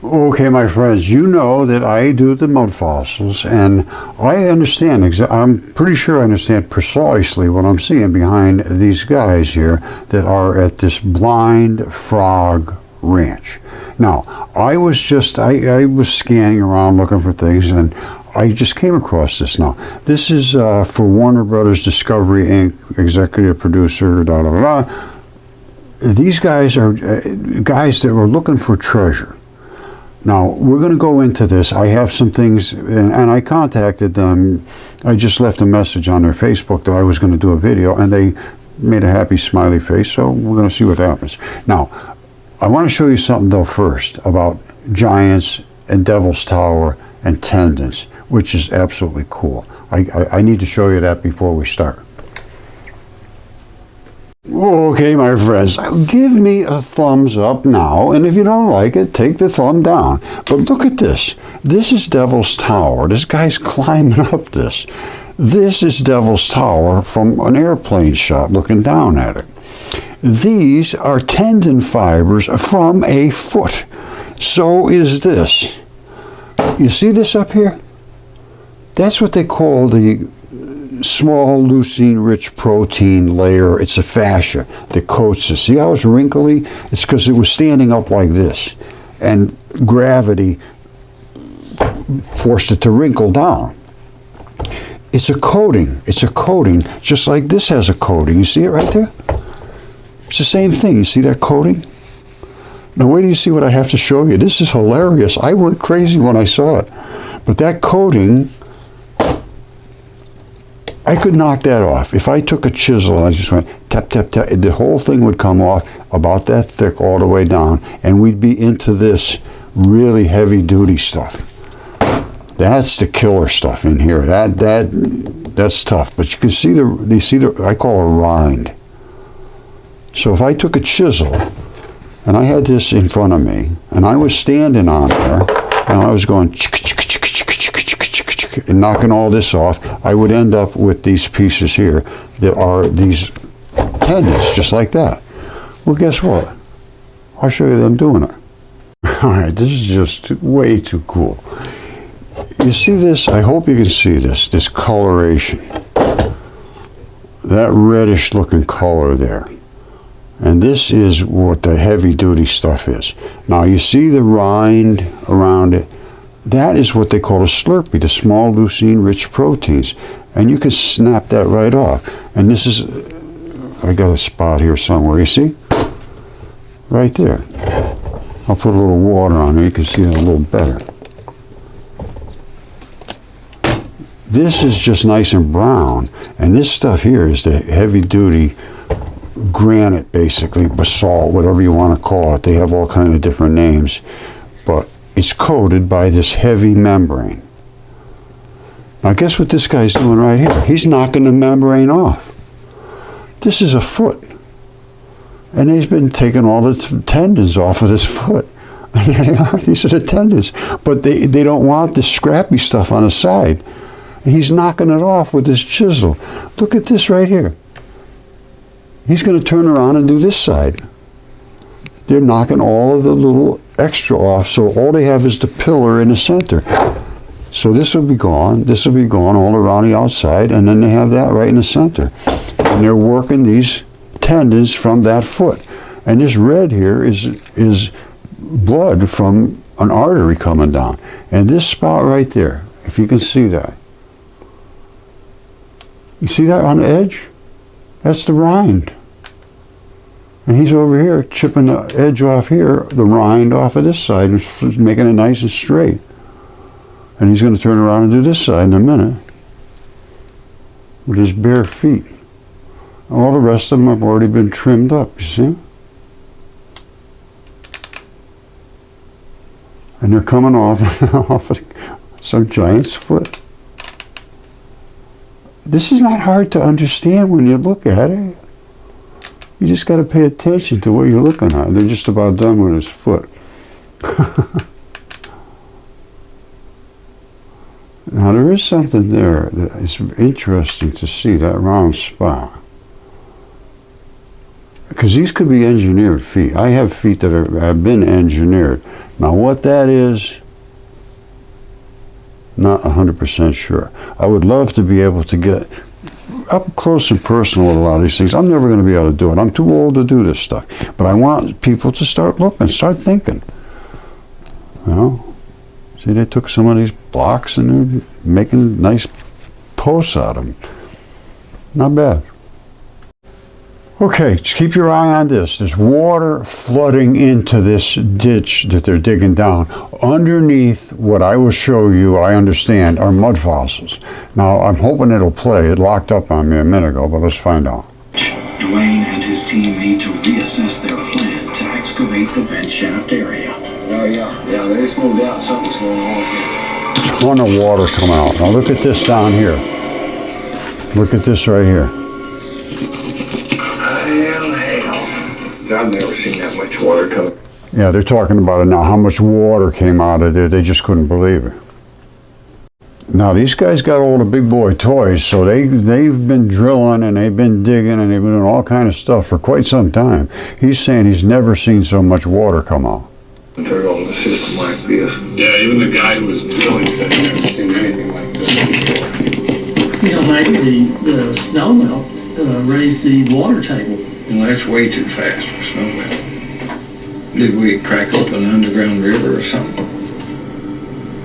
Okay, my friends, you know that I do the mud fossils, and I understand, I'm pretty sure I understand precisely what I'm seeing behind these guys here that are at this Blind Frog Ranch. Now, I was scanning around looking for things, and I just came across this now. This is for Warner Brothers Discovery Inc., executive producer, da da da. These guys are guys that were looking for treasure. Now, we're going to go into this. I have some things, and I contacted them. I just left a message on their Facebook that I was going to do a video, and they made a happy smiley face, so we're going to see what happens. Now, I want to show you something, though, first about giants and Devil's Tower and tendons, which is absolutely cool. I need to show you that before we start. Okay, my friends, give me a thumbs up now, and if you don't like it, take the thumb down. But look at this. This is Devil's Tower. This guy's climbing up this. This is Devil's Tower from an airplane shot looking down at it. These are tendon fibers from a foot. So is this. You see this up here? That's what they call the small leucine-rich protein layer. It's a fascia that coats it. See how it's wrinkly? It's because it was standing up like this, and gravity forced it to wrinkle down. It's a coating. It's a coating, just like this has a coating. You see it right there? It's the same thing. You see that coating? Now wait till you see what I have to show you. This is hilarious. I went crazy when I saw it. But that coating, I could knock that off. If I took a chisel and I just went tap, tap, tap, the whole thing would come off about that thick all the way down, and we'd be into this really heavy-duty stuff. That's the killer stuff in here. That's tough. But you can see I call it a rind. So if I took a chisel and I had this in front of me and I was standing on there and I was going and knocking all this off, I would end up with these pieces here that are these tendons, just like that. Well, guess what? I'll show you them doing it. All right, this is just way too cool. You see this? I hope you can see this coloration. That reddish looking color there. And this is what the heavy duty stuff is. Now you see the rind around it? That is what they call a slurpee, the small leucine-rich proteins. And you can snap that right off. And this is, I got a spot here somewhere, you see? Right there. I'll put a little water on it, you can see it a little better. This is just nice and brown. And this stuff here is the heavy-duty granite, basically, basalt, whatever you want to call it. They have all kinds of different names. But it's coated by this heavy membrane. Now guess what this guy's doing right here? He's knocking the membrane off. This is a foot. And he's been taking all the tendons off of this foot. And there they are. These are the tendons. But they don't want the scrappy stuff on the side. And he's knocking it off with his chisel. Look at this right here. He's going to turn around and do this side. They're knocking all of the little extra off, so all they have is the pillar in the center. So this will be gone all around the outside, and then they have that right in the center. And they're working these tendons from that foot. And this red here is blood from an artery coming down. And this spot right there, if you can see that. You see that on the edge? That's the rind. And he's over here chipping the edge off here, the rind off of this side, and making it nice and straight. And he's going to turn around and do this side in a minute with his bare feet. All the rest of them have already been trimmed up, you see? And they're coming off, off of some giant's foot. This is not hard to understand when you look at it. You just got to pay attention to what you're looking at. They're just about done with his foot. Now there is something there that is interesting to see, that round spot. Because these could be engineered feet. I have feet that have been engineered. Now what that is, not 100% sure. I would love to be able to get up close and personal with a lot of these things. I'm never going to be able to do it. I'm too old to do this stuff. But I want people to start looking, start thinking. You know? See, they took some of these blocks and they're making nice posts out of them. Not bad. Okay, just keep your eye on this. There's water flooding into this ditch that they're digging down. Underneath what I will show you, I understand, are mud fossils. Now, I'm hoping it'll play. It locked up on me a minute ago, but let's find out. Dwayne and his team need to reassess their plan to excavate the vent shaft area. Oh, yeah, there's no doubt something's going on here. A ton of water come out. Now, look at this down here. Look at this right here. I've never seen that much water come. Yeah, they're talking about it now, how much water came out of there. They just couldn't believe it. Now, these guys got all the big boy toys, so they've been drilling and they've been digging and they've been doing all kind of stuff for quite some time. He's saying he's never seen so much water come out. They're on a system like this. Yeah, even the guy who was drilling said he never seen anything like this before. You know, maybe the snow melt raised the water table. Well, that's way too fast for snowmelt. Did we crack open an underground river or something?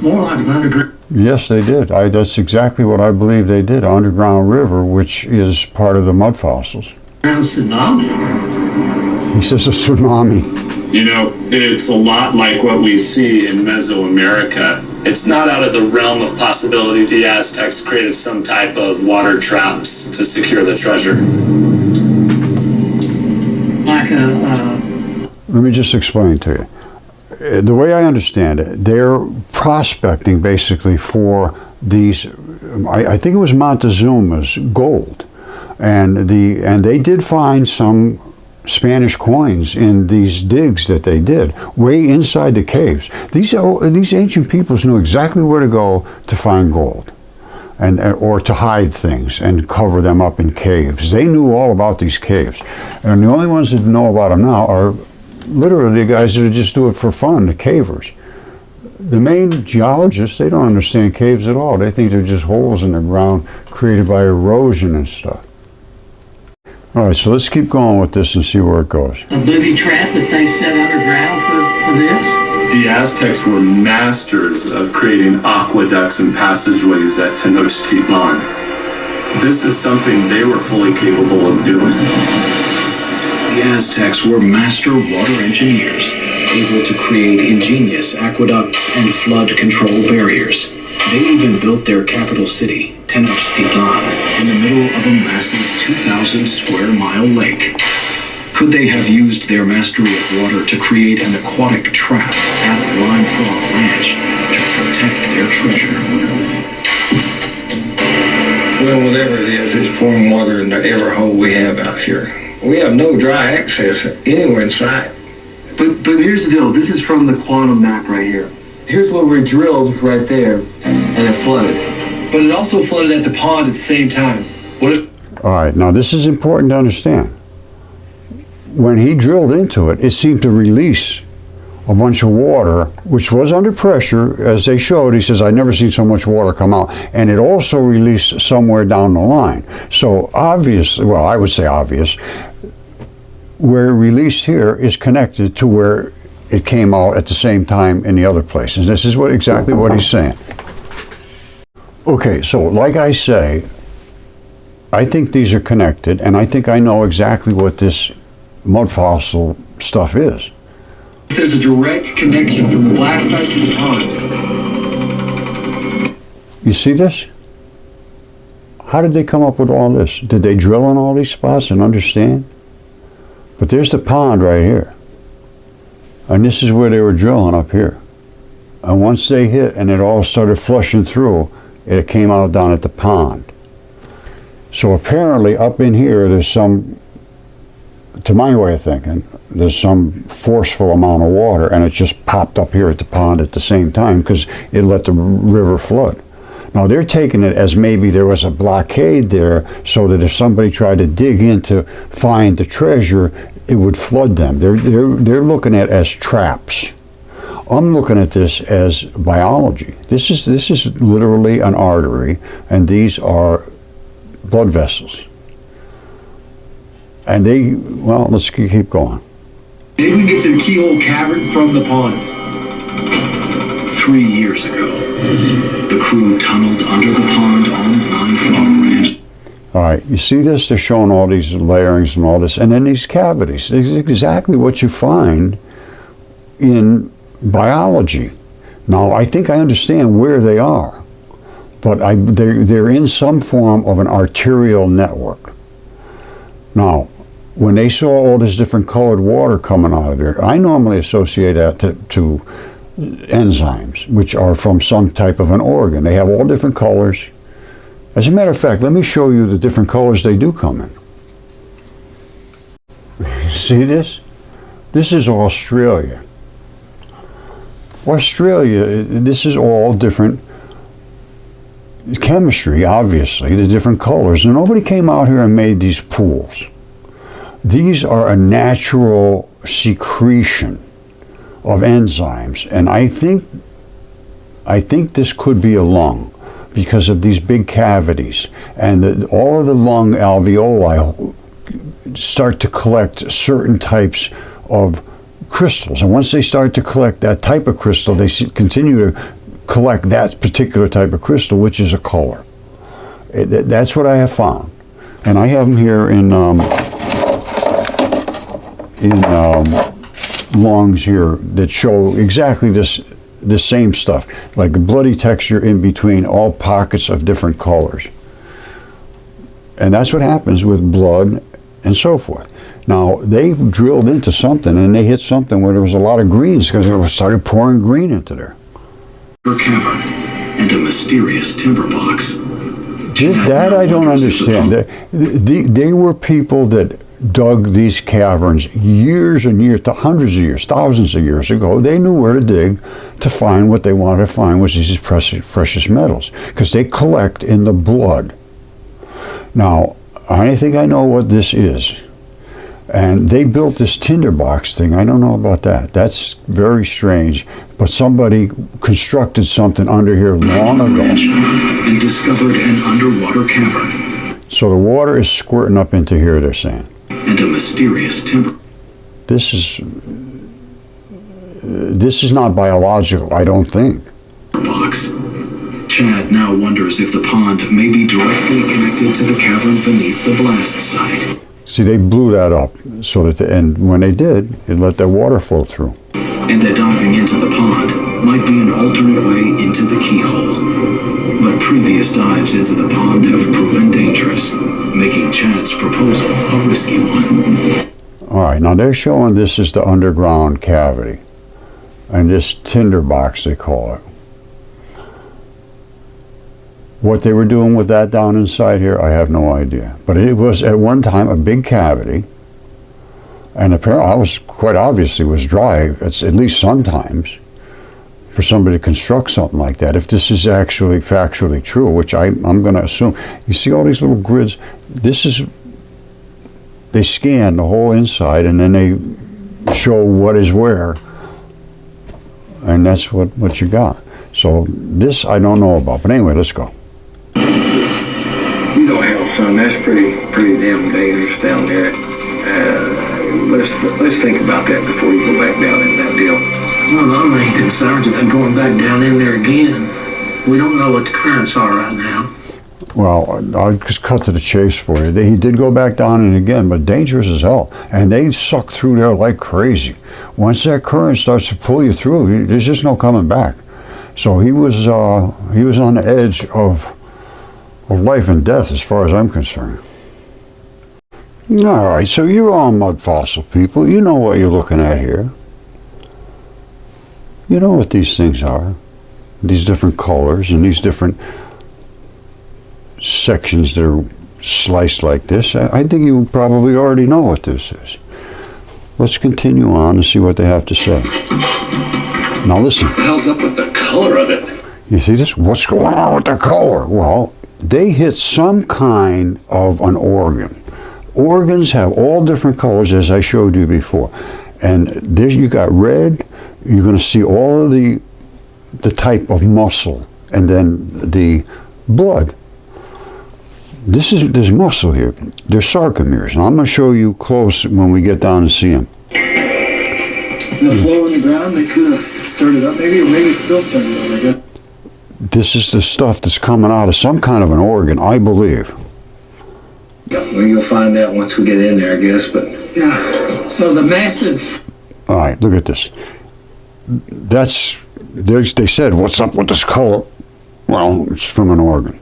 More like an underground. Yes, they did. That's exactly what I believe they did. Underground river, which is part of the mud fossils. Tsunami. He says a tsunami. You know, it's a lot like what we see in Mesoamerica. It's not out of the realm of possibility the Aztecs created some type of water traps to secure the treasure. Like Let me just explain to you. The way I understand it, they're prospecting basically for these, I think it was Montezuma's gold. And they did find some Spanish coins in these digs that they did, way inside the caves. These ancient peoples knew exactly where to go to find gold. Or to hide things and cover them up in caves. They knew all about these caves. And the only ones that know about them now are literally the guys that just do it for fun, the cavers. The main geologists, they don't understand caves at all. They think they're just holes in the ground created by erosion and stuff. All right, so let's keep going with this and see where it goes. a booby trap that they set underground for this. The Aztecs were masters of creating aqueducts and passageways at Tenochtitlan. This is something they were fully capable of doing. The Aztecs were master water engineers, able to create ingenious aqueducts and flood control barriers. They even built their capital city, Tenochtitlan, in the middle of a massive 2,000 square mile lake. Could they have used their mastery of water to create an aquatic trap at Lime Frog Ranch to protect their treasure? Well, whatever it is, it's pouring water into every hole we have out here. We have no dry access anywhere in sight. But here's the deal. This is from the quantum map right here. Here's where we drilled right there, and it flooded. But it also flooded at the pond at the same time. What if... All right, now this is important to understand. When he drilled into it, it seemed to release a bunch of water, which was under pressure, as they showed. He says, I've never seen so much water come out. And it also released somewhere down the line. So obviously, well, I would say obvious, where it released here is connected to where it came out at the same time in the other places. This is exactly what he's saying. Okay, so like I say, I think these are connected, and I think I know exactly what this mud fossil stuff is. There's a direct connection from the black site to the pond. You see this? How did they come up with all this? Did they drill in all these spots and understand? But there's the pond right here. And this is where they were drilling up here. And once they hit and it all started flushing through, it came out down at the pond. So apparently up in here there's some, to my way of thinking, there's some forceful amount of water and it just popped up here at the pond at the same time because it let the river flood. Now they're taking it as maybe there was a blockade there so that if somebody tried to dig in to find the treasure, it would flood them. They're looking at it as traps. I'm looking at this as biology. This is literally an artery, and these are blood vessels. And let's keep going. Maybe we can get to the keyhole cavern from the pond. 3 years ago, the crew tunneled under the pond on Mudfossil Ranch. All right, you see this? They're showing all these layerings and all this, and then these cavities. This is exactly what you find in biology. Now, I think I understand where they are, but they're in some form of an arterial network. Now, when they saw all this different colored water coming out of there, I normally associate that to enzymes, which are from some type of an organ. They have all different colors. As a matter of fact, let me show you the different colors they do come in. See this? This is Australia. Australia, this is all different chemistry, obviously, the different colors. And nobody came out here and made these pools. These are a natural secretion of enzymes. And I think this could be a lung because of these big cavities. And all of the lung alveoli start to collect certain types of crystals, and once they start to collect that type of crystal, they continue to collect that particular type of crystal, which is a color. That's what I have found, and I have them here in lungs here that show exactly this same stuff, like a bloody texture in between all pockets of different colors, and that's what happens with blood and so forth. Now, they drilled into something, and they hit something where there was a lot of greens because it started pouring green into there. Cavern and a mysterious timber box. That I don't understand. They were people that dug these caverns years and years, hundreds of years, thousands of years ago. They knew where to dig to find what they wanted to find, was these precious metals, because they collect in the blood. Now, I think I know what this is. And they built this tinderbox thing. I don't know about that. That's very strange. But somebody constructed something under here long ago. And discovered an underwater cavern. So the water is squirting up into here, they're saying. And a mysterious timber. This is not biological, I don't think. Box. Chad now wonders if the pond may be directly connected to the cavern beneath the blast site. See, they blew that up so that, and when they did, it let that water flow through. And that diving into the pond might be an alternate way into the keyhole. But previous dives into the pond have proven dangerous, making Chad's proposal a risky one. All right, now they're showing this is the underground cavity, and this tinderbox, they call it. What they were doing with that down inside here, I have no idea. But it was at one time a big cavity, and apparently, quite obviously was dry, at least sometimes, for somebody to construct something like that. If this is actually factually true, which I'm going to assume. You see all these little grids? They scan the whole inside, and then they show what is where, and that's what you got. So this I don't know about, but anyway, let's go. You know, hell, son, that's pretty damn dangerous down there. Let's think about that before you go back down in that deal. Well, I'm main concerns about going back down in there again. We don't know what the currents are right now. Well, I'll just cut to the chase for you. He did go back down in again, but dangerous as hell. And they suck through there like crazy. Once that current starts to pull you through, there's just no coming back. So he was on the edge of life and death as far as I'm concerned. All right, so you're all Mudfossil people. You know what you're looking at here. You know what these things are. These different colors and these different sections that are sliced like this. I think you probably already know what this is. Let's continue on and see what they have to say. Now listen. What the hell's up with the color of it? You see this? What's going on with the color? Well, they hit some kind of an organ Organs have all different colors, as I showed you before. And there you got red. You're going to see all of the type of muscle, and then the blood. There's muscle here. There's sarcomeres, and I'm going to show you close when we get down and see them. The flow in the ground, they could have started up, maybe, or maybe it's still starting up. I guess. This is the stuff that's coming out of some kind of an organ, I believe. Well, you'll find out once we get in there, I guess, but... Yeah. So the massive... All right, look at this. They said, what's up with this color? Well, it's from an organ.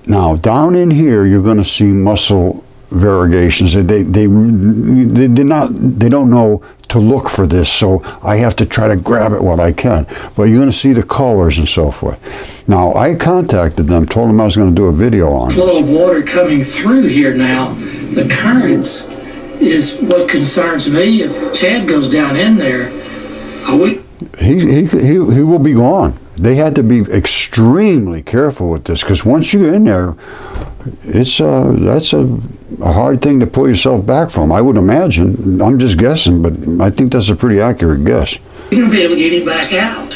Now, down in here, you're going to see muscle variegations. They don't know to look for this, so I have to try to grab it what I can. But you're going to see the colors and so forth. Now, I contacted them, told them I was going to do a video on it. Flow of water coming through here now, the currents, is what concerns me. If Chad goes down in there, are we... He will be gone. They had to be extremely careful with this, because once you're in there, that's a hard thing to pull yourself back from, I would imagine. I'm just guessing, but I think that's a pretty accurate guess. You're going to be able to get him back out.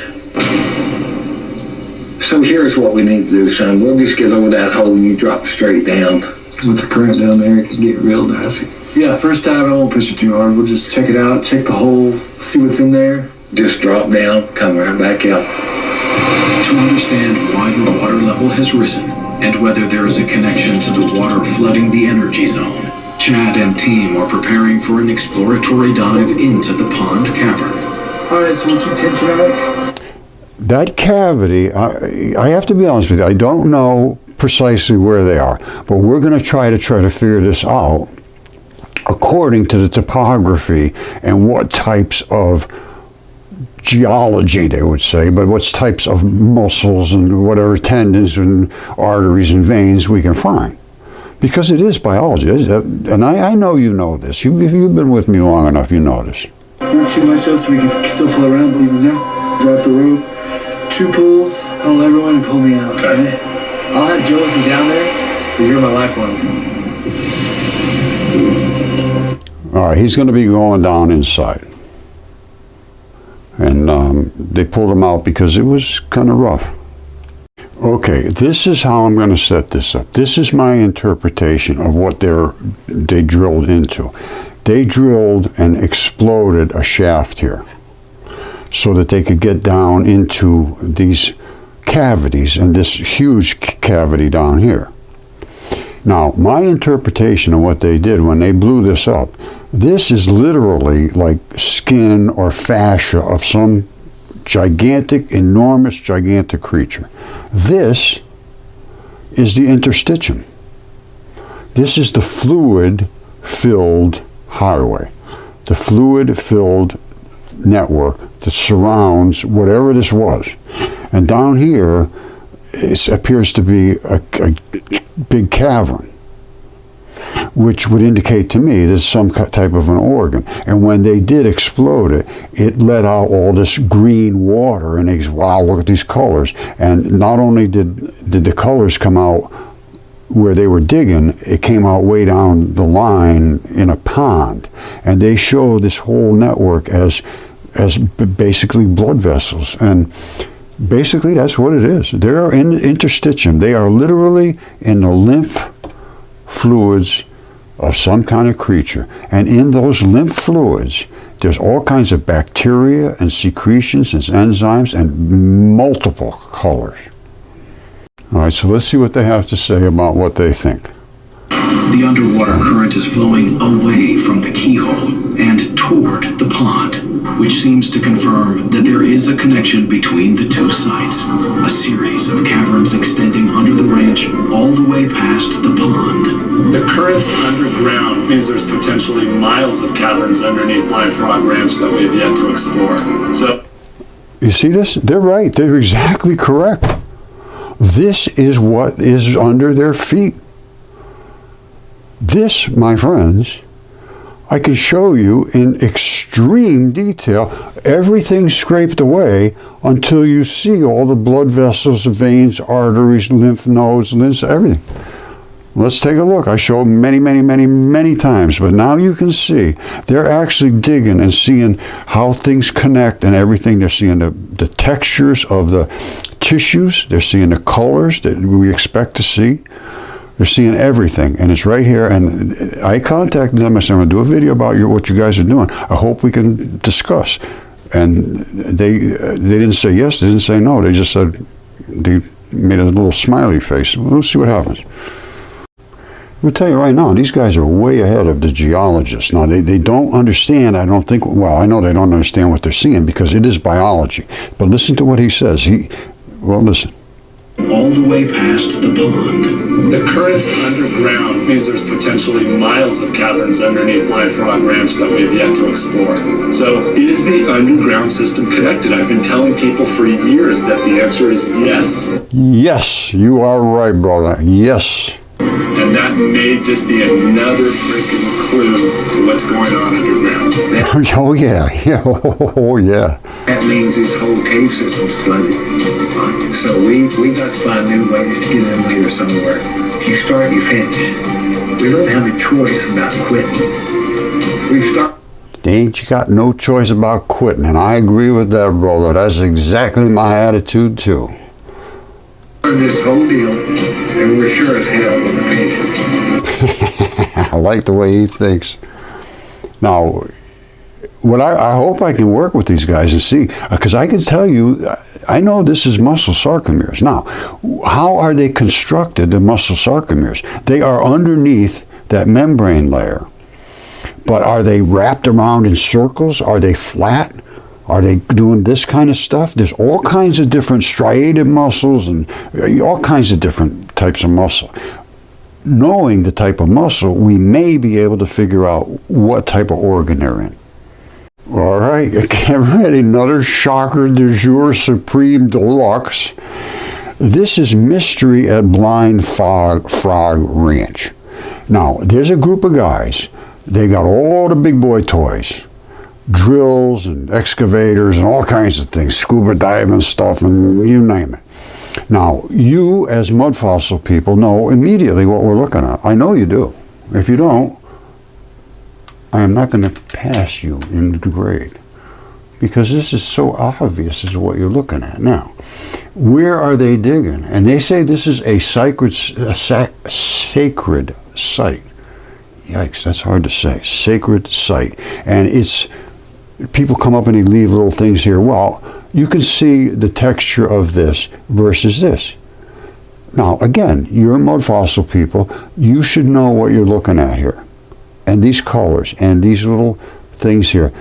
So here's what we need to do, son. We'll just get over that hole and you drop straight down. With the current down there, it can get real dicey. Yeah, first time I won't push it too hard. We'll just check it out, check the hole, see what's in there. Just drop down, come right back out. To understand why the water level has risen and whether there is a connection to the water flooding the energy zone, Chad and team are preparing for an exploratory dive into the pond cavern. All right, so we'll keep tension on it. That cavity, I have to be honest with you, I don't know precisely where they are, but we're going to try to figure this out according to the topography and what types of geology, they would say, but what types of muscles and whatever tendons and arteries and veins we can find. Because it is biology, and I know you know this. If you've been with me long enough, you know this. Not too much else, so we can still float around, but even now, drop the rope, 2 pulls, call everyone and pull me out, okay? I'll have Joe with me down there, but you're my lifeline. All right, he's going to be going down inside. And they pulled him out because it was kind of rough. Okay, this is how I'm going to set this up. This is my interpretation of what they drilled into. They drilled and exploded a shaft here so that they could get down into these cavities and this huge cavity down here. Now, my interpretation of what they did when they blew this up, this is literally like skin or fascia of some gigantic, enormous, gigantic creature. This is the interstitium. This is the fluid-filled highway, the fluid-filled network that surrounds whatever this was. And down here, it appears to be a big cavern, which would indicate to me there's some type of an organ. And when they did explode it, it let out all this green water, and they said, wow, look at these colors. And not only did the colors come out where they were digging, it came out way down the line in a pond. And they show this whole network as basically blood vessels. And basically that's what it is. They're in the interstitium. They are literally in the lymph fluids of some kind of creature. And in those lymph fluids, there's all kinds of bacteria and secretions and enzymes and multiple colors. All right, so let's see what they have to say about what they think. The underwater current is flowing away from the keyhole and toward the pond, which seems to confirm that there is a connection between the two sites. A series of caverns extending under the ranch all the way past the pond. The current's underground means there's potentially miles of caverns underneath Live Frog Ranch that we have yet to explore. So, you see this? They're right. They're exactly correct. This is what is under their feet. This, my friends, I can show you in extreme detail, everything scraped away until you see all the blood vessels, veins, arteries, lymph nodes, everything. Let's take a look. I showed many times, but now you can see they're actually digging and seeing how things connect and everything. They're seeing the textures of the tissues. They're seeing the colors that we expect to see. They're seeing everything, and it's right here. And I contacted them. I said, I'm going to do a video about what you guys are doing. I hope we can discuss. And they didn't say yes, they didn't say no. They just said, they made a little smiley face. We'll see what happens. I'll tell you right now, these guys are way ahead of the geologists. Now, they don't understand, I don't think, well, I know they don't understand what they're seeing because it is biology. But listen to what he says. Listen. All the way past the pond. The currents underground means there's potentially miles of caverns underneath Blind Frog Ranch that we've yet to explore. So, is the underground system connected? I've been telling people for years that the answer is yes. Yes, you are right, brother. Yes. And that may just be another freaking clue to what's going on underground. Oh, yeah. Oh, yeah. That means this whole cave system's flooded. So we got to find new ways to get in here somewhere. You start, you finish. We don't have a choice about quitting. We start. Ain't you got no choice about quitting, and I agree with that, brother. That's exactly my attitude, too. This whole deal, and we're sure as hell going to finish it. I like the way he thinks. Now, what I hope I can work with these guys and see, because I can tell you, I know this is muscle sarcomeres. Now, how are they constructed, the muscle sarcomeres? They are underneath that membrane layer. But are they wrapped around in circles? Are they flat? Are they doing this kind of stuff? There's all kinds of different striated muscles and all kinds of different types of muscle. Knowing the type of muscle, we may be able to figure out what type of organ they're in. All right, get ready. Another Shocker DuJour Supreme Deluxe. This is Mystery at Blind Frog Ranch. Now, there's a group of guys. They got all the big boy toys. Drills and excavators and all kinds of things, scuba diving stuff, and you name it. Now, you as Mudfossil people know immediately what we're looking at. I know you do. If you don't, I am not going to pass you in the grade because this is so obvious as what you're looking at. Now, where are they digging? And they say this is a sacred site. Yikes, that's hard to say. Sacred site. And it's, people come up and they leave little things here. Well, you can see the texture of this versus this. Now, again, you're Mudfossil people. You should know what you're looking at here. And these colors and these little things here.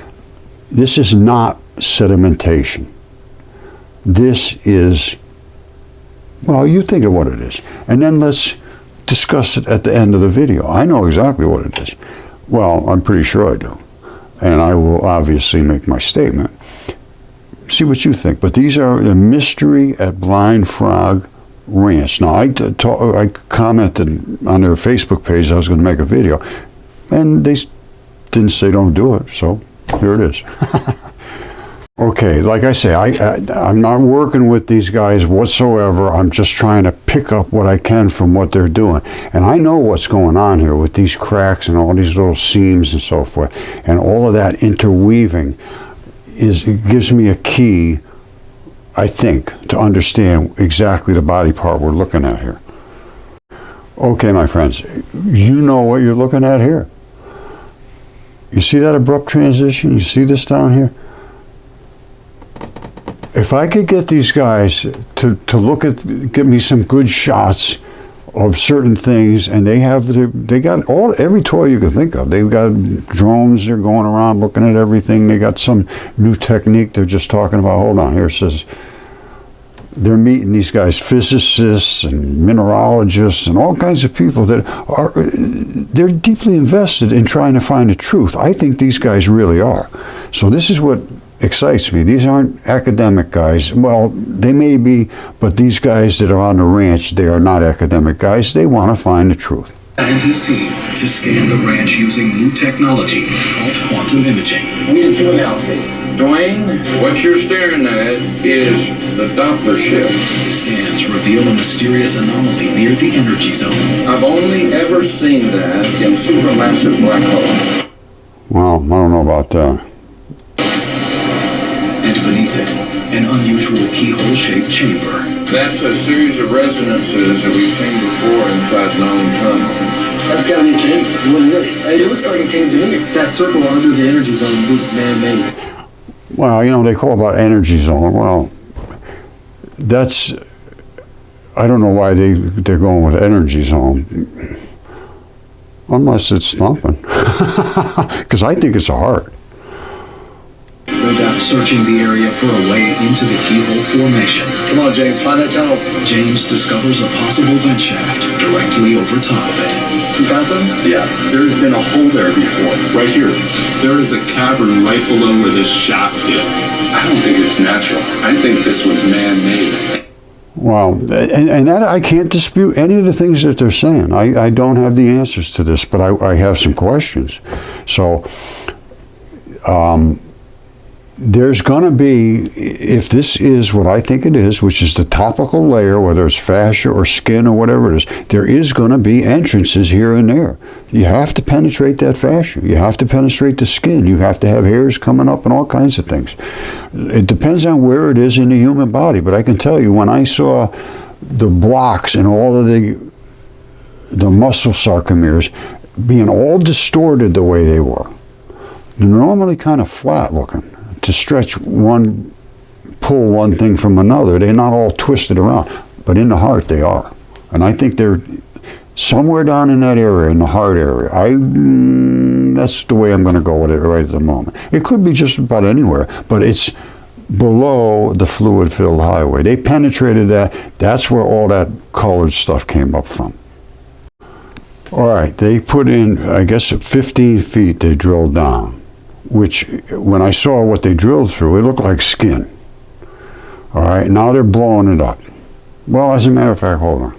This is not sedimentation. This is, well, you think of what it is. And then let's discuss it at the end of the video. I know exactly what it is. Well, I'm pretty sure I do. And I will obviously make my statement. See what you think. But these are the Mystery at Blind Frog Ranch. Now, I commented on their Facebook page I was going to make a video. And they didn't say don't do it. So here it is. Okay, like I say, I'm not working with these guys whatsoever. I'm just trying to pick up what I can from what they're doing. And I know what's going on here with these cracks and all these little seams and so forth. And all of that interweaving it gives me a key, I think, to understand exactly the body part we're looking at here. Okay, my friends, you know what you're looking at here. You see that abrupt transition? You see this down here? If I could get these guys to get me some good shots of certain things, and they got every toy you could think of. They've got drones, they're going around looking at everything. They got some new technique they're just talking about. Hold on, here it says they're meeting these guys, physicists and mineralogists and all kinds of people that they're deeply invested in trying to find the truth. I think these guys really are. So this is what excites me. These aren't academic guys. Well, they may be, but these guys that are on the ranch, they are not academic guys. They want to find the truth. and his team to scan the ranch using new technology called quantum imaging. We did 2 analyses. Dwayne, what you're staring at is the Doppler shift. Scans reveal a mysterious anomaly near the energy zone. I've only ever seen that in supermassive black holes. Well, I don't know about that. And beneath it, an unusual keyhole-shaped chamber. That's a series of resonances that we've seen before inside known tunnels. That's gotta be a cave. That's what it is. It looks like a cave to me. That circle under the energy zone looks man-made. Well, you know, they call about energy zone. Well, that's, I don't know why they're going with energy zone. Unless it's thumping. Because I think it's a heart. Searching the area for a way into the keyhole formation. Come on, James, find that tunnel. James discovers a possible vent shaft directly over top of it. You found something? Yeah, there's been a hole there before. Right here. There is a cavern right below where this shaft is. I don't think it's natural. I think this was man-made. Well, and that I can't dispute any of the things that they're saying. I don't have the answers to this, but I have some questions. So, there's going to be, if this is what I think it is, which is the topical layer, whether it's fascia or skin or whatever it is, there is going to be entrances here and there. You have to penetrate that fascia. You have to penetrate the skin. You have to have hairs coming up and all kinds of things. It depends on where it is in the human body, but I can tell you, when I saw the blocks and all of the muscle sarcomeres being all distorted the way they were, they're normally kind of flat looking. To stretch one, pull one thing from another, they're not all twisted around, but in the heart they are. And I think they're somewhere down in that area, in the heart area. That's the way I'm going to go with it right at the moment. It could be just about anywhere, but it's below the fluid-filled highway. They penetrated that. That's where all that colored stuff came up from. All right, they put in, I guess, 15 feet they drilled down, which, when I saw what they drilled through, it looked like skin. All right, now they're blowing it up. Well, as a matter of fact, hold on.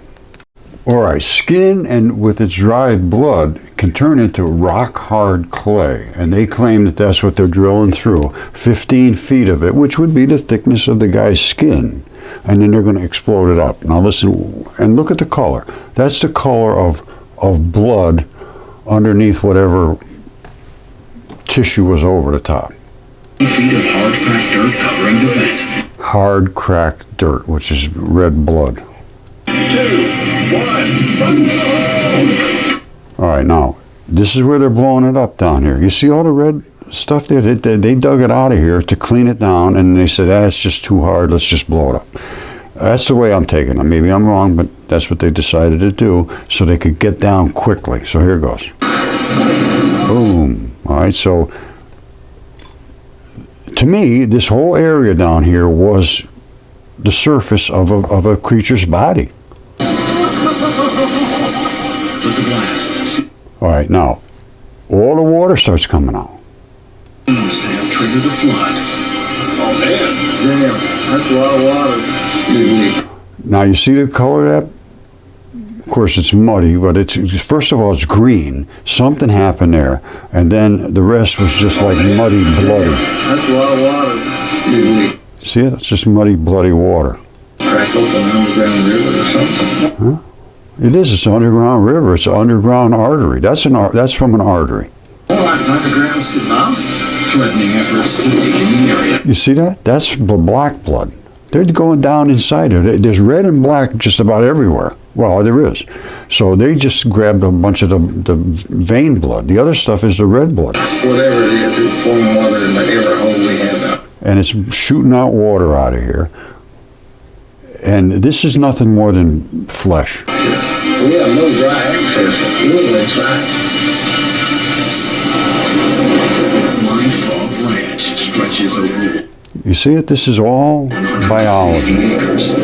All right, skin and with its dried blood can turn into rock-hard clay, and they claim that that's what they're drilling through, 15 feet of it, which would be the thickness of the guy's skin, and then they're going to explode it up. Now listen, and look at the color. That's the color of blood underneath whatever tissue was over the top. 8 feet of hard cracked dirt covering the vent. Hard cracked dirt, which is red blood. 2, 1, All right, now this is where they're blowing it up down here. You see all the red stuff there? They dug it out of here to clean it down, and they said, it's just too hard, let's just blow it up. That's the way I'm taking it. Maybe I'm wrong, but that's what they decided to do so they could get down quickly. So here goes. Boom. All right, so to me, this whole area down here was the surface of a creature's body. All right, now, all the water starts coming out. Must have triggered a flood. Oh, man. Damn, that's a lot of water. Now, you see the color of that? Of course, it's muddy, but it's, first of all, it's green. Something happened there, and then the rest was just like muddy, bloody. That's a lot of water. See it? It's just muddy, bloody water. crack open an underground river or something. Huh? It is. It's an underground river. It's an underground artery. That's from an artery. Or an underground tsunami, threatening efforts to dig in the area. You see that? That's the black blood. They're going down inside it. There's red and black just about everywhere. Well, there is. So they just grabbed a bunch of the vein blood. The other stuff is the red blood. Whatever it is, it's pouring water in whatever hole we have out. And it's shooting out water out of here. And this is nothing more than flesh. We have no dry access to fuel inside. Blind Frog Ranch stretches over You see it? This is all 160 biology. acres.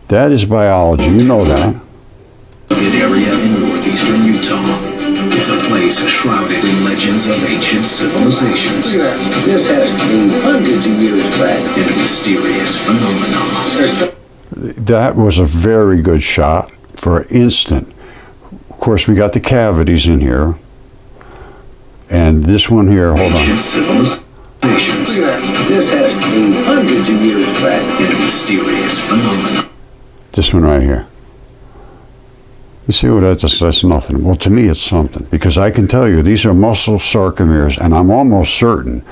That is biology. You know that. Rugged area in northeastern Utah. It's a place shrouded in legends of ancient civilizations Look at that. This has to be hundreds of years back. and a mysterious phenomenon. That was a very good shot for an instant. course, we got the cavities in here. And this one here, hold on. Ancient civilizations This has to be hundreds of years back. and mysterious phenomena. This one right here. You see what that's nothing. Well, to me, it's something. Because I can tell you, these are muscle sarcomeres, and I'm almost certain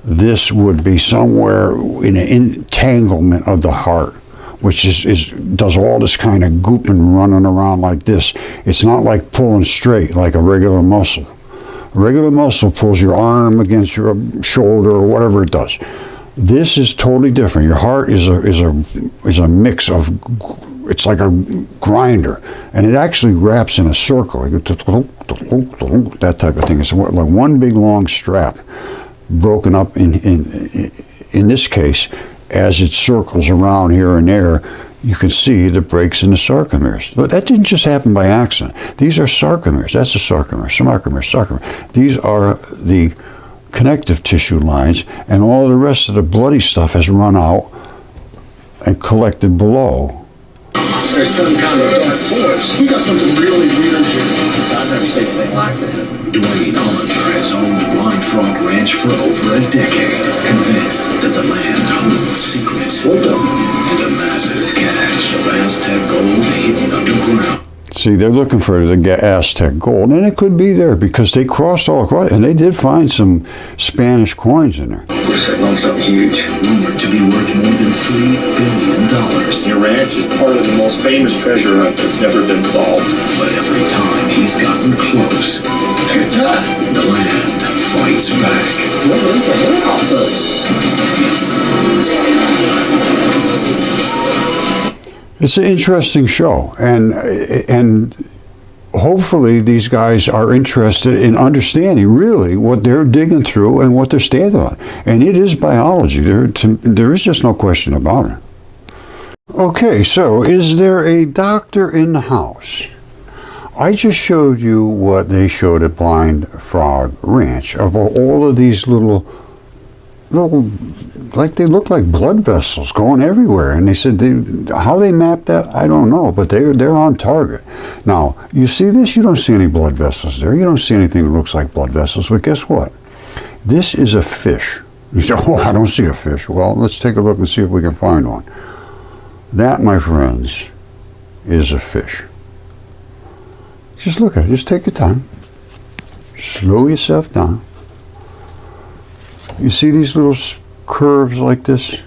this would be somewhere in an entanglement of the heart, which does all this kind of gooping running around like this. It's not like pulling straight like a regular muscle. A regular muscle pulls your arm against your shoulder or whatever it does. This is totally different. Your heart is a mix of, it's like a grinder, and it actually wraps in a circle, like that type of thing. It's like one big long strap, broken up in this case, as it circles around here and there. You can see the breaks in the sarcomeres. But that didn't just happen by accident. These are sarcomeres. That's a sarcomere. These are the connective tissue lines, and all the rest of the bloody stuff has run out and collected below. There's some kind of dark force. We got something really weird here. I've never seen anything like that. Dwayne Oliver has owned Blind Frog Ranch for over a decade, convinced that the land holds secrets and a massive cache of Aztec gold hidden underground. See, they're looking for the Aztec gold, and it could be there because they crossed all across, and they did find some Spanish coins in there. We're sitting on something huge. Rumored to be worth more than $3 billion. Your ranch is part of the most famous treasure hunt that's never been solved. But every time he's gotten close, Good time. the land fights back. What the hell off It's an interesting show, and hopefully these guys are interested in understanding really what they're digging through and what they're standing on. And it is biology. There is just no question about it. Okay, so is there a doctor in the house? I just showed you what they showed at Blind Frog Ranch of all of these little, like they look like blood vessels going everywhere. And they said how they mapped that, I don't know, but they're on target. Now, you see this? You don't see any blood vessels there. You don't see anything that looks like blood vessels. But guess what? This is a fish. You say, oh, I don't see a fish. Well, let's take a look and see if we can find one. That, my friends, is a fish. Just look at it. Just take your time. Slow yourself down. You see these little curves like this?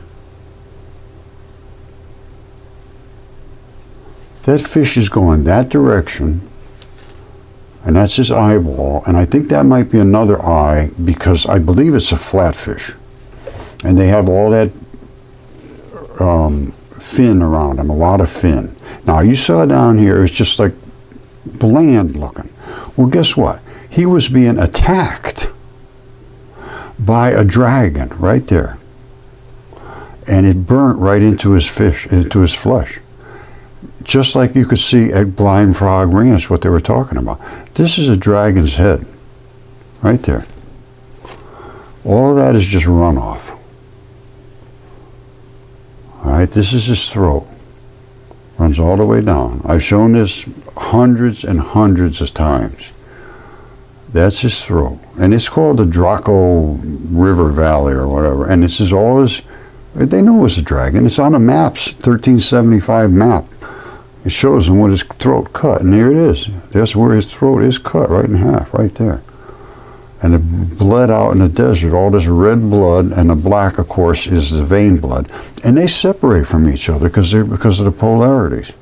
That fish is going that direction, and that's his eyeball, and I think that might be another eye because I believe it's a flatfish. And they have all that fin around them, a lot of fin. Now, you saw down here, it's just like bland looking. Well, guess what? He was being attacked by a dragon right there, and it burnt right into his flesh, just like you could see at Blind Frog Ranch what they were talking about. This is a dragon's head right there. All of that is just runoff. All right, this is his throat. Runs all the way down. I've shown this hundreds and hundreds of times. That's his throat. And it's called the Draco River Valley or whatever. And this is all his, they know it's a dragon. It's on a map's 1375 map. It shows him what his throat cut. And here it is. That's where his throat is cut, right in half, right there. And it bled out in the desert, all this red blood, and the black, of course, is the vein blood. And they separate from each other because of the polarities.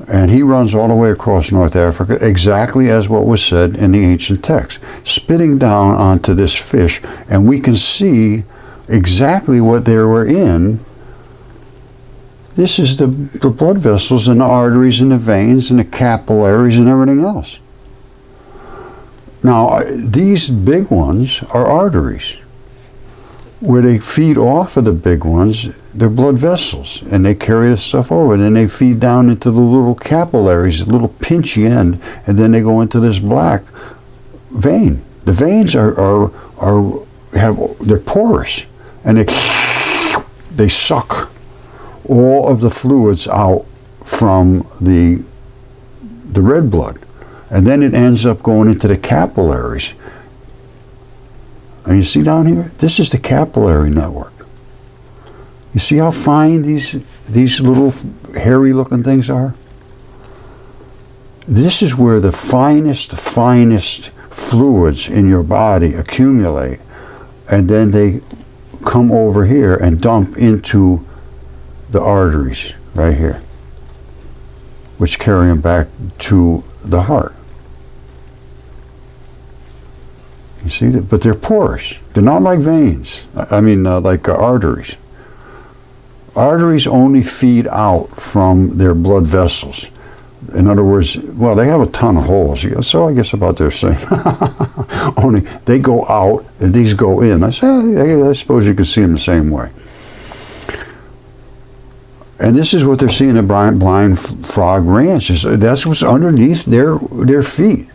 And he runs all the way across North Africa, exactly as what was said in the ancient text, spitting down onto this fish, and we can see exactly what they were in. This is the blood vessels and the arteries and the veins and the capillaries and everything else. Now, these big ones are arteries. Where they feed off of the big ones, they're blood vessels, and they carry the stuff over, and then they feed down into the little capillaries, the little pinchy end, and then they go into this black vein. The veins they're porous, and they suck all of the fluids out from the red blood. And then it ends up going into the capillaries. And you see down here? This is the capillary network. You see how fine these little hairy looking things are? This is where the finest fluids in your body accumulate, and then they come over here and dump into the arteries right here, which carry them back to the heart. You see that? But they're porous. They're not like veins. Like arteries. Arteries only feed out from their blood vessels. In other words, well, they have a ton of holes. So I guess about their same. Only they go out and these go in. I suppose you can see them the same way. And this is what they're seeing at Blind Frog Ranch. That's what's underneath their feet.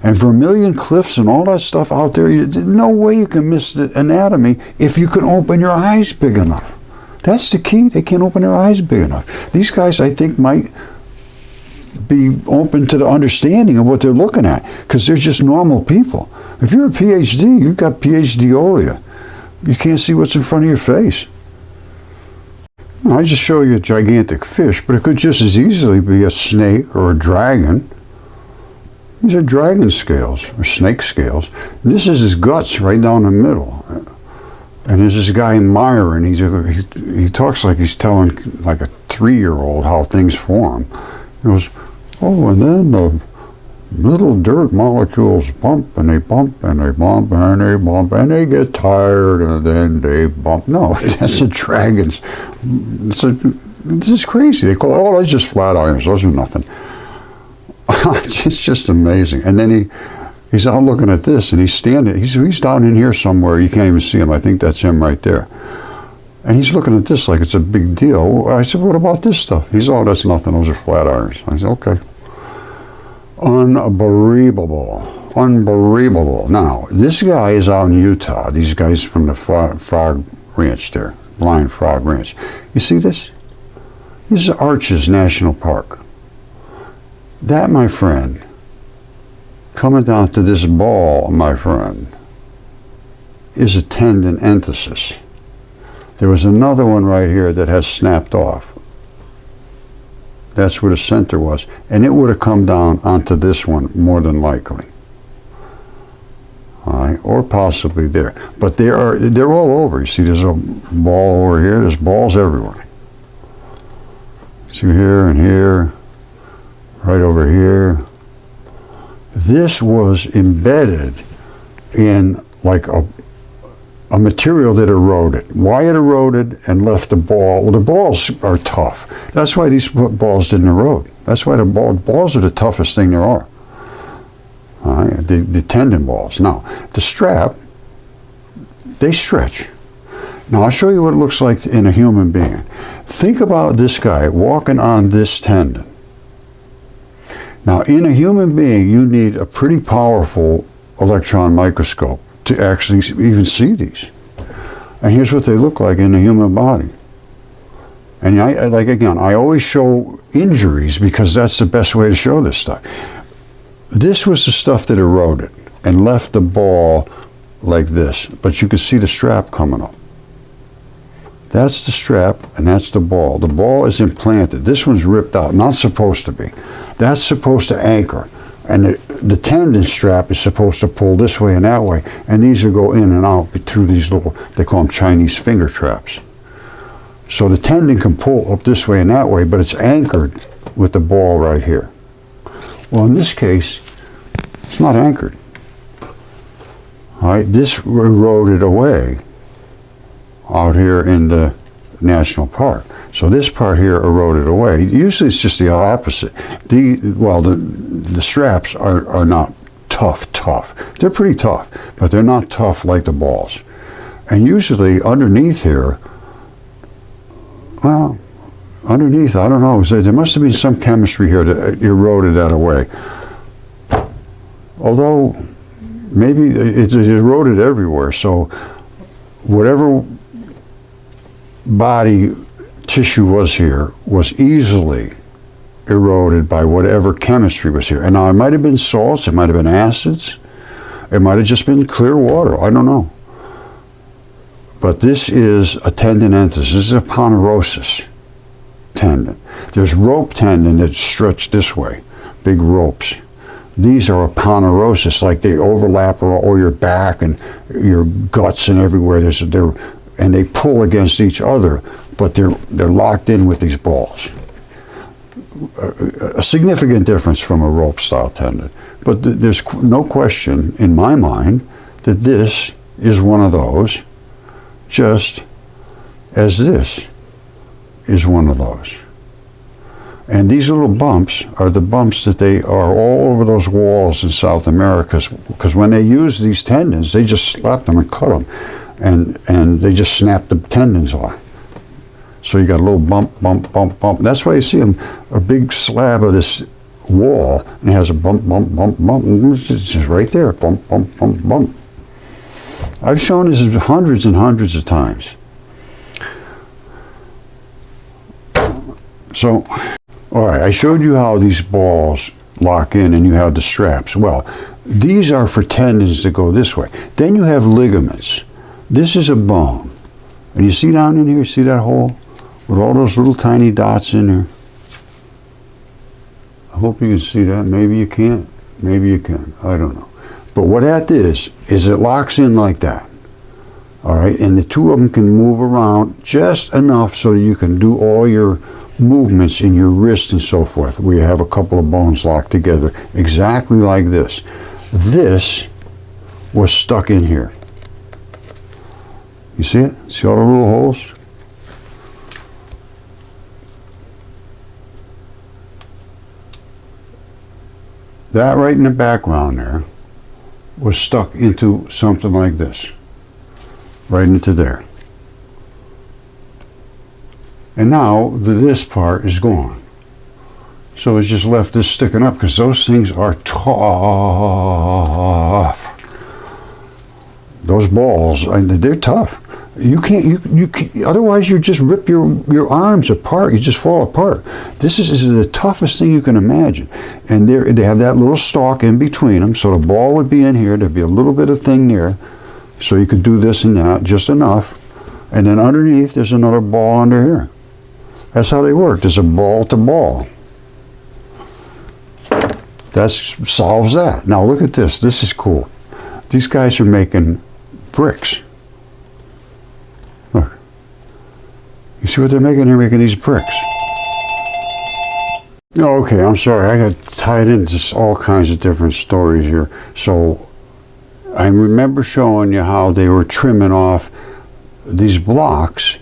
And Vermilion Cliffs and all that stuff out there, there's no way you can miss the anatomy if you can open your eyes big enough. That's the key. They can't open their eyes big enough. These guys, I think, might be open to the understanding of what they're looking at, because they're just normal people. If you're a PhD, you've got PhDolia. You can't see what's in front of your face. I just show you a gigantic fish, but it could just as easily be a snake or a dragon. These are dragon scales or snake scales. And this is his guts right down the middle. And there's this guy Myron. He talks like he's telling like a 3-year-old how things form. He goes, oh, and then the little dirt molecules bump and they bump and they bump and they bump and they get tired and then they bump. No, that's a dragon's. This is crazy. They call it, oh, that's just flat irons. Those are nothing. It's just amazing. And then he's out looking at this, and he's standing. He's down in here somewhere. You can't even see him. I think that's him right there. And he's looking at this like it's a big deal. I said, what about this stuff? He's, oh, that's nothing. Those are flat irons. I said, okay. Unbelievable. Unbelievable. Now, this guy is out in Utah. These guys from the Frog Ranch there, Blind Frog Ranch. You see this? This is Arches National Park. That, my friend, coming down to this ball, my friend, is a tendon enthesis. There was another one right here that has snapped off. That's where the center was. And it would have come down onto this one more than likely. All right, or possibly there. But they're all over. You see there's a ball over here. There's balls everywhere. See here and here. Right over here. This was embedded in like a material that eroded. Why it eroded and left the ball? Well, the balls are tough. That's why these balls didn't erode. That's why the balls are the toughest thing there are. All right, the tendon balls. Now, the strap, they stretch. Now, I'll show you what it looks like in a human being. Think about this guy walking on this tendon. Now, in a human being, you need a pretty powerful electron microscope to actually even see these. And here's what they look like in a human body. And I always show injuries because that's the best way to show this stuff. This was the stuff that eroded and left the ball like this, but you could see the strap coming up. That's the strap and that's the ball. The ball is implanted. This one's ripped out, not supposed to be. That's supposed to anchor. And the tendon strap is supposed to pull this way and that way, and these will go in and out through these little, they call them Chinese finger traps. So the tendon can pull up this way and that way, but it's anchored with the ball right here. Well, in this case, it's not anchored. All right, this eroded away out here in the national park. So this part here eroded away. Usually it's just the opposite. The straps are not tough. They're pretty tough, but they're not tough like the balls. And usually underneath here, well, underneath, I don't know, there must have been some chemistry here that eroded that away. Although maybe it eroded everywhere, so whatever body tissue was here was easily eroded by whatever chemistry was here. And now it might have been salts, it might have been acids, it might have just been clear water, I don't know. But this is a tendinensis, this is a ponerosis tendon. There's rope tendon that's stretched this way, big ropes. These are a ponerosis, like they overlap all your back and your guts and everywhere. And they pull against each other, but they're locked in with these balls. A significant difference from a rope style tendon. But there's no question in my mind that this is one of those, just as this is one of those. And these little bumps are the bumps that they are all over those walls in South America, because when they use these tendons, they just slap them and cut them, and they just snap the tendons off. So you got a little bump, bump, bump, bump. That's why you see a big slab of this wall, and it has a bump, bump, bump, bump. It's just right there, bump, bump, bump, bump. I've shown this hundreds and hundreds of times. So, all right, I showed you how these balls lock in and you have the straps. Well, these are for tendons that go this way. Then you have ligaments. This is a bone. And you see down in here, see that hole with all those little tiny dots in there? I hope you can see that. Maybe you can't. Maybe you can. I don't know. But what that is it locks in like that. All right, and the two of them can move around just enough so that you can do all your movements in your wrist and so forth, where you have a couple of bones locked together, exactly like this. This was stuck in here. You see it? See all the little holes? That right in the background there was stuck into something like this, right into there. And now this part is gone. So it's just left this sticking up, because those things are tough. Those balls, they're tough. You can't, otherwise you just rip your arms apart, you just fall apart. This is the toughest thing you can imagine. And they have that little stalk in between them, so the ball would be in here, there'd be a little bit of thing there, so you could do this and that, just enough. And then underneath, there's another ball under here. That's how they work. There's a ball to ball. That solves that. Now look at this. This is cool. These guys are making bricks. Look. You see what they're making? They're making these bricks. Oh, okay, I'm sorry. I got tied into all kinds of different stories here. So I remember showing you how they were trimming off these blocks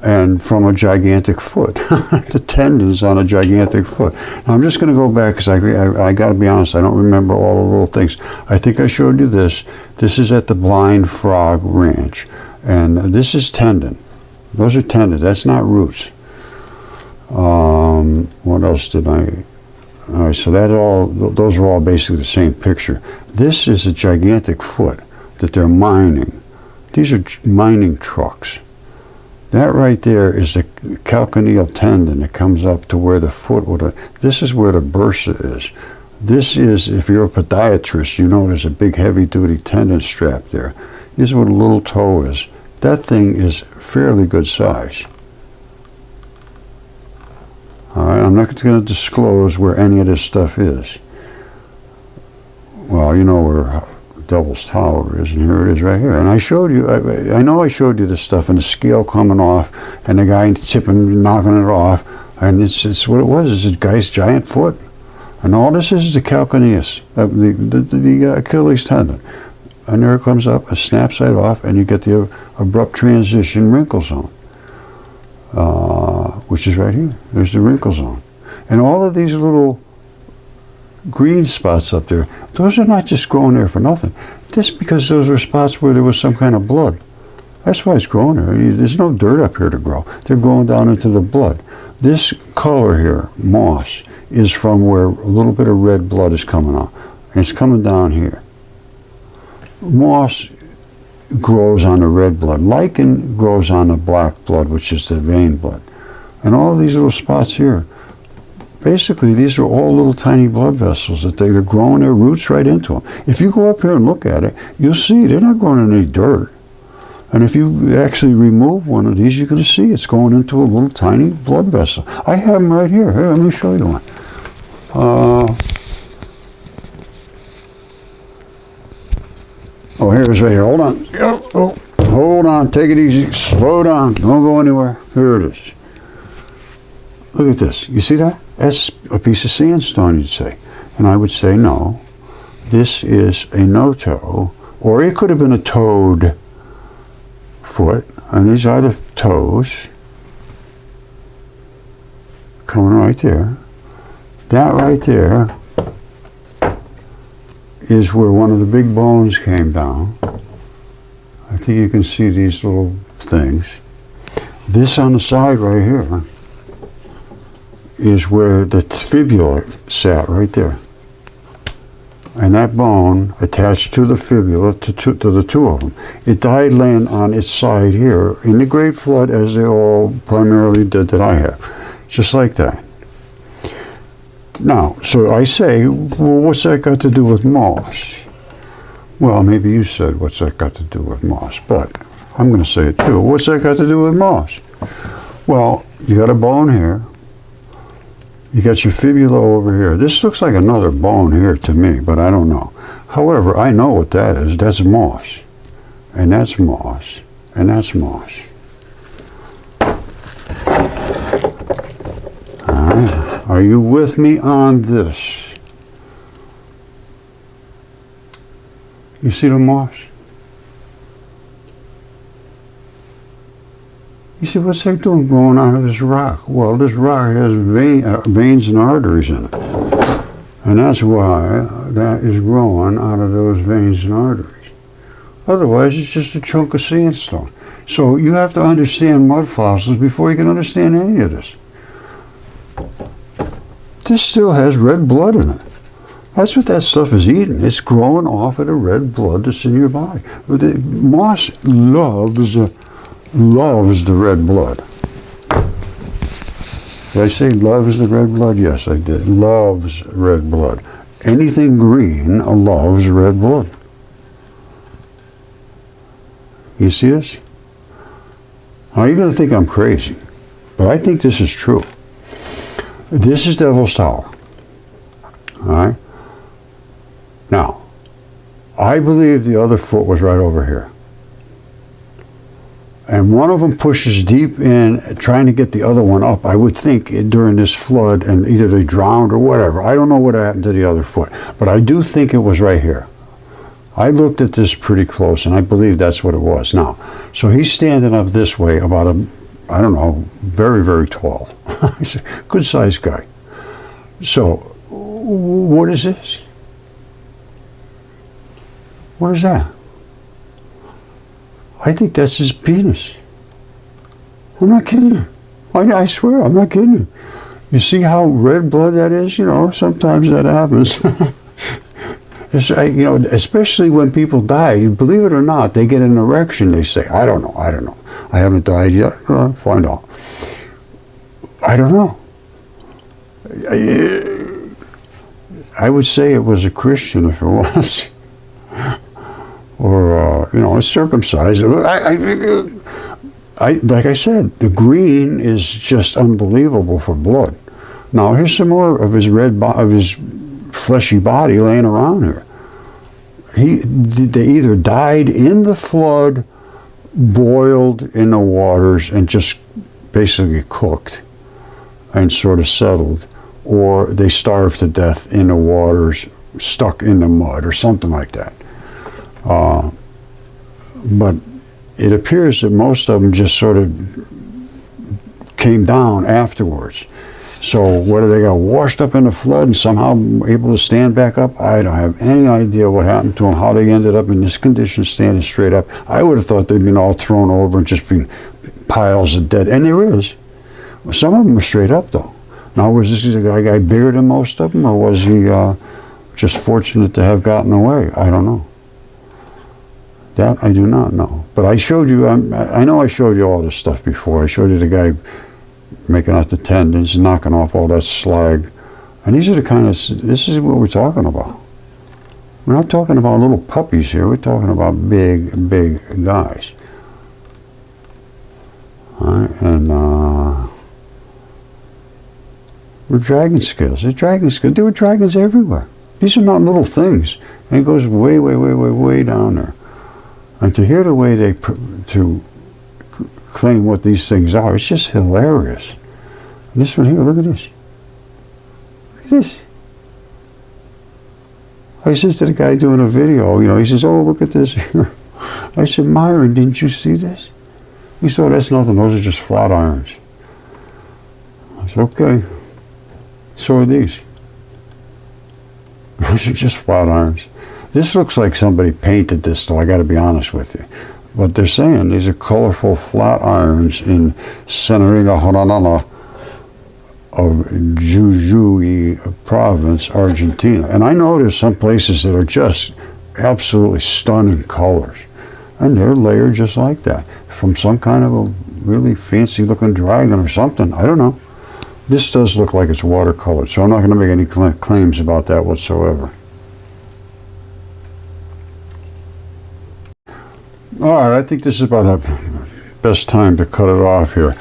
and from a gigantic foot, the tendons on a gigantic foot. Now I'm just going to go back, because I got to be honest, I don't remember all the little things. I think I showed you this. This is at the Blind Frog Ranch, and this is tendon. Those are tendons. That's not roots. What else did I? All right, so those are all basically the same picture. This is a gigantic foot that they're mining. These are mining trucks. That right there is the calcaneal tendon that comes up to where the foot would have. This is where the bursa is. This is, if you're a podiatrist, you know there's a big heavy-duty tendon strap there. This is what a little toe is. That thing is fairly good size. All right, I'm not going to disclose where any of this stuff is. Well, you know where Devil's Tower is, and here it is right here. And I showed you, I know I showed you this stuff, and the scale coming off, and the guy tipping, knocking it off, and it's what it was. It's a guy's giant foot. And all this is the calcaneus, the Achilles tendon. And there it comes up, it snaps right off, and you get the abrupt transition wrinkle zone, which is right here. There's the wrinkle zone. And all of these little green spots up there, those are not just growing there for nothing. Just because those are spots where there was some kind of blood. That's why it's growing there. There's no dirt up here to grow. They're growing down into the blood. This color here, moss, is from where a little bit of red blood is coming out. And it's coming down here. Moss grows on the red blood. Lichen grows on the black blood, which is the vein blood. And all of these little spots here, Basically, these are all little tiny blood vessels that they're growing their roots right into them. If you go up here and look at it, you'll see they're not growing in any dirt. And if you actually remove one of these, you're going to see it's going into a little tiny blood vessel. I have them right here. Here, let me show you one. Oh, here's right here. Hold on. Oh, hold on. Take it easy. Slow down. Don't go anywhere. Here it is. Look at this. You see that? That's a piece of sandstone, you'd say. And I would say, no. This is a no-toe. Or it could have been a toed foot. And these are the toes. Coming right there. That right there is where one of the big bones came down. I think you can see these little things. This on the side right here is where the fibula sat right there. And that bone attached to the fibula, to the two of them. It died laying on its side here in the Great Flood, as they all primarily did that I have. Just like that. Now, so I say, well, what's that got to do with moss? Well, maybe you said, what's that got to do with moss? But I'm going to say it too. What's that got to do with moss? Well, you got a bone here. You got your fibula over here. This looks like another bone here to me, but I don't know. However, I know what that is. That's moss. And that's moss. And that's moss. All right. Are you with me on this? You see the moss? You see what's that doing growing out of this rock? Well, this rock has veins and arteries in it. And that's why that is growing out of those veins and arteries. Otherwise, it's just a chunk of sandstone. So you have to understand mud fossils before you can understand any of this. This still has red blood in it. That's what that stuff is eating. It's growing off of the red blood that's in your body. The moss loves the red blood. Did I say loves the red blood? Yes, I did. Loves red blood. Anything green loves red blood. You see this? Now you're going to think I'm crazy, but I think this is true. This is Devil's Tower. All right? Now, I believe the other foot was right over here. And one of them pushes deep in, trying to get the other one up, I would think, during this flood, and either they drowned or whatever. I don't know what happened to the other foot, but I do think it was right here. I looked at this pretty close, and I believe that's what it was. Now, so he's standing up this way, about I don't know, very, very tall. He's a good-sized guy. So, what is this? What is that? I think that's his penis. I'm not kidding you. I swear, I'm not kidding you. You see how red blood that is? You know, sometimes that happens. You know, especially when people die, believe it or not, they get an erection, they say. I don't know. I haven't died yet. Find out. I don't know. I would say it was a Christian if it was. Or, you know, circumcised. Like I said, the green is just unbelievable for blood. Now, here's some more of his his fleshy body laying around here. They either died in the flood, boiled in the waters, and just basically cooked and sort of settled, or they starved to death in the waters, stuck in the mud, or something like that. But it appears that most of them just sort of came down afterwards. So whether they got washed up in the flood and somehow able to stand back up, I don't have any idea what happened to them, how they ended up in this condition standing straight up. I would have thought they'd been all thrown over and just been piles of dead. And there is. Some of them are straight up, though. Now, was this guy bigger than most of them, or was he just fortunate to have gotten away? I don't know. That I do not know. But I showed you, I know I showed you all this stuff before. I showed you the guy making out the tendons and knocking off all that slag And these are the kind of, this is what we're talking about. We're not talking about little puppies here. We're talking about big, big guys. All right, and we're dragon scales. They're dragon scales. There were dragons everywhere. These are not little things. And it goes way, way, way, way, way down there. And to hear the way they claim what these things are, it's just hilarious. And this one here, look at this. Look at this. I said to the guy doing a video, you know, he says, oh, look at this here. I said, Myron, didn't you see this? He said, oh, that's nothing. Those are just flat irons. I said, okay. So are these. Those are just flat irons. This looks like somebody painted this, though, I got to be honest with you. But they're saying these are colorful flat irons in Cenerina of Jujuy province, Argentina. And I know there's some places that are just absolutely stunning colors. And they're layered just like that. From some kind of a really fancy looking dragon or something. I don't know. This does look like it's watercolored, so I'm not going to make any claims about that whatsoever. All right, I think this is about the best time to cut it off here.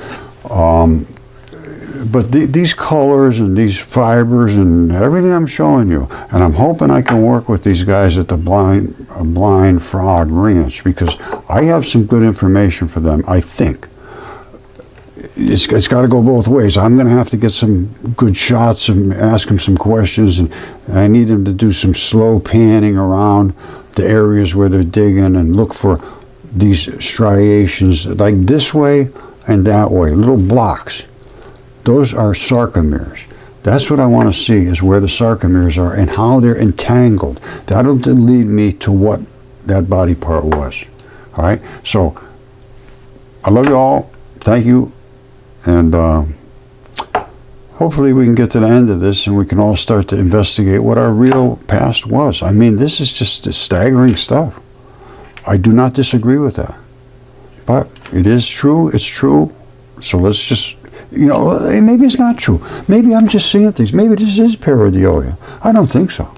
But these colors and these fibers and everything I'm showing you, and I'm hoping I can work with these guys at the Blind Frog Ranch, because I have some good information for them, I think. It's got to go both ways. I'm going to have to get some good shots and ask them some questions, and I need them to do some slow panning around the areas where they're digging and look for these striations, like this way and that way, little blocks. Those are sarcomeres. That's what I want to see, is where the sarcomeres are and how they're entangled. That'll lead me to what that body part was. All right? So, I love you all. Thank you. And hopefully we can get to the end of this and we can all start to investigate what our real past was. I mean, this is just staggering stuff. I do not disagree with that. But it is true. It's true. So let's just, you know, maybe it's not true. Maybe I'm just seeing things. Maybe this is pareidolia. I don't think so.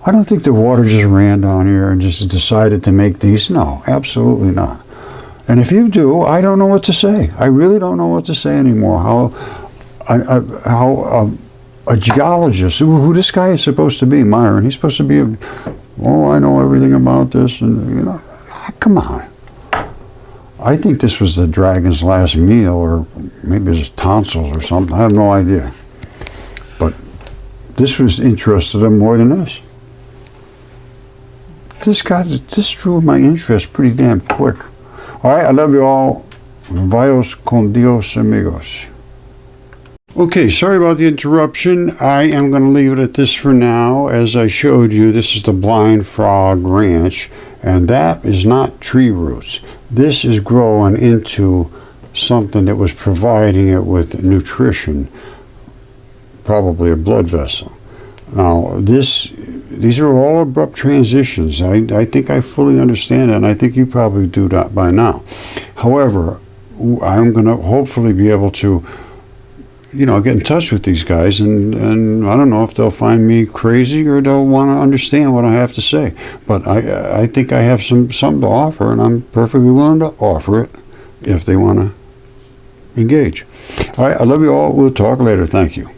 I don't think the water just ran down here and just decided to make these. No, absolutely not. And if you do, I don't know what to say. I really don't know what to say anymore. How a geologist, who this guy is supposed to be, Myron, he's supposed to be, I know everything about this, and, you know, come on. I think this was the dragon's last meal, or maybe his tonsils or something. I have no idea. But this was interested him more than this. This drew my interest pretty damn quick. All right, I love you all. Vayos con Dios, amigos. Okay, sorry about the interruption. I am going to leave it at this for now. As I showed you, this is the Blind Frog Ranch, and that is not tree roots. This is growing into something that was providing it with nutrition, probably a blood vessel. Now, these are all abrupt transitions. I think I fully understand it, and I think you probably do that by now. However, I'm going to hopefully be able to, you know, get in touch with these guys, and I don't know if they'll find me crazy or they'll want to understand what I have to say. But I think I have something to offer, and I'm perfectly willing to offer it if they want to engage. All right, I love you all. We'll talk later. Thank you.